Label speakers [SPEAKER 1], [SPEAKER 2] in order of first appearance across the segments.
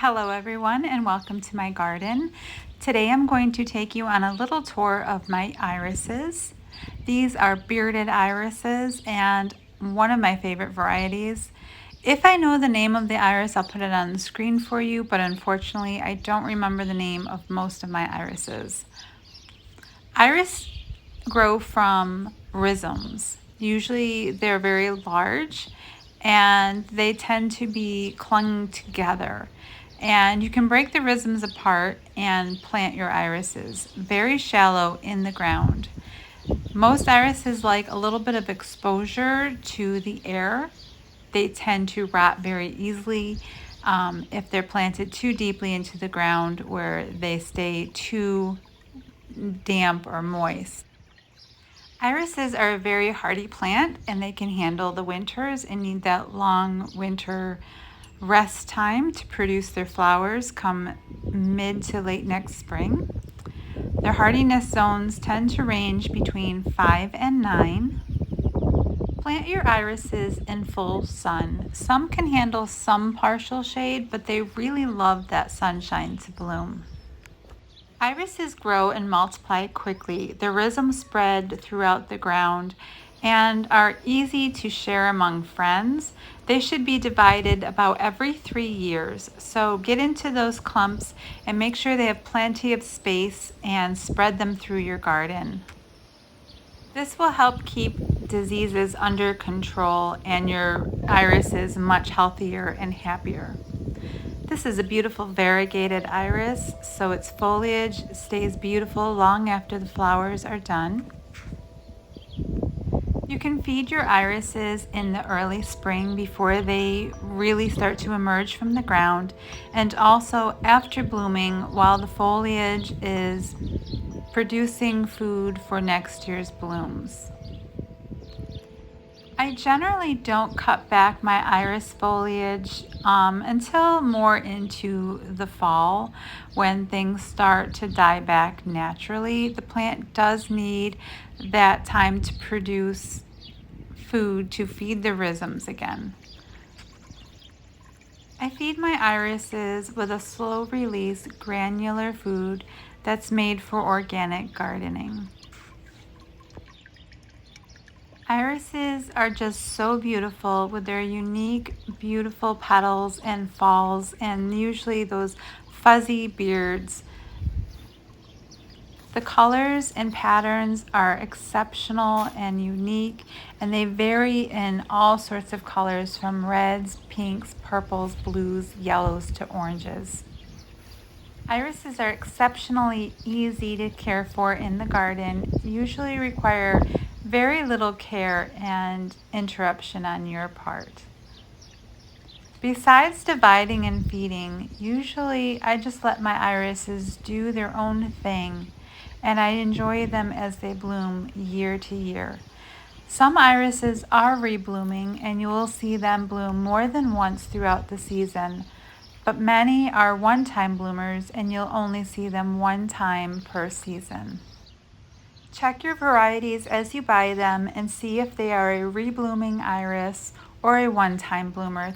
[SPEAKER 1] Hello everyone and welcome to my garden. Today I'm going to take you on a little tour of my irises. These are bearded irises and one of my favorite varieties. If I know the name of the iris, I'll put it on the screen for you, but unfortunately I don't remember the name of most of my irises. Iris grow from rhizomes. Usually they're very large and they tend to be clung together. And you can break the rhizomes apart and plant your irises very shallow in the ground. Most irises like a little bit of exposure to the air. They tend to rot very easily if they're planted too deeply into the ground where they stay too damp or moist. Irises are a very hardy plant and they can handle the winters and need that long winter rest time to produce their flowers come mid to late next spring. Their hardiness zones tend to range between 5 and 9. Plant your irises in full sun. Some can handle some partial shade, but they really love that sunshine to bloom. Irises grow and multiply quickly. The rhizomes spread throughout the ground and are easy to share among friends. They should be divided about every 3 years. So get into those clumps and make sure they have plenty of space and spread them through your garden. This will help keep diseases under control and your irises much healthier and happier. This is a beautiful variegated iris, so its foliage stays beautiful long after the flowers are done. You can feed your irises in the early spring before they really start to emerge from the ground, and also after blooming while the foliage is producing food for next year's blooms. I generally don't cut back my iris foliage until more into the fall when things start to die back naturally. The plant does need that time to produce food to feed the rhizomes again. I feed my irises with a slow release granular food that's made for organic gardening. Irises are just so beautiful with their unique, beautiful petals and falls, and usually those fuzzy beards. The colors and patterns are exceptional and unique, and they vary in all sorts of colors from reds, pinks, purples, blues, yellows to oranges. Irises are exceptionally easy to care for in the garden, usually require very little care and interruption on your part. Besides dividing and feeding, usually I just let my irises do their own thing and I enjoy them as they bloom year to year. Some irises are reblooming and you will see them bloom more than once throughout the season, but many are one-time bloomers and you'll only see them one time per season. Check your varieties as you buy them and see if they are a reblooming iris or a one-time bloomer.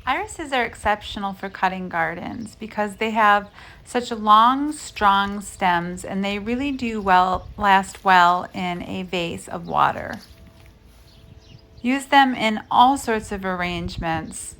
[SPEAKER 1] Irises are exceptional for cutting gardens because they have such long, strong stems and they really do last well in a vase of water. Use them in all sorts of arrangements.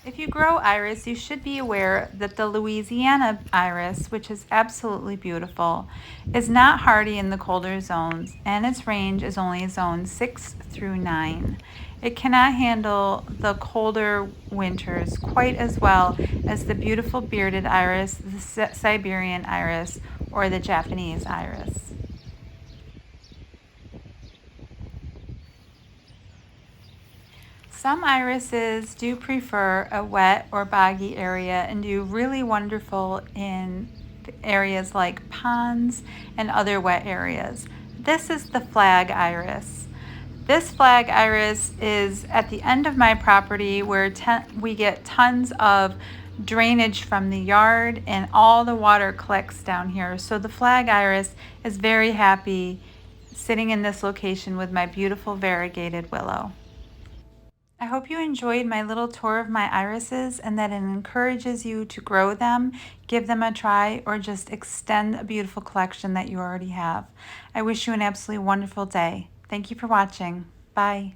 [SPEAKER 1] If you grow iris, you should be aware that the Louisiana iris, which is absolutely beautiful, is not hardy in the colder zones, and its range is only zone 6 through 9. It cannot handle the colder winters quite as well as the beautiful bearded iris, the Siberian iris, or the Japanese iris. Some irises do prefer a wet or boggy area and do really wonderful in areas like ponds and other wet areas. This is the flag iris. This flag iris is at the end of my property where we get tons of drainage from the yard and all the water collects down here. So the flag iris is very happy sitting in this location with my beautiful variegated willow. I hope you enjoyed my little tour of my irises and that it encourages you to grow them, give them a try, or just extend a beautiful collection that you already have. I wish you an absolutely wonderful day. Thank you for watching. Bye.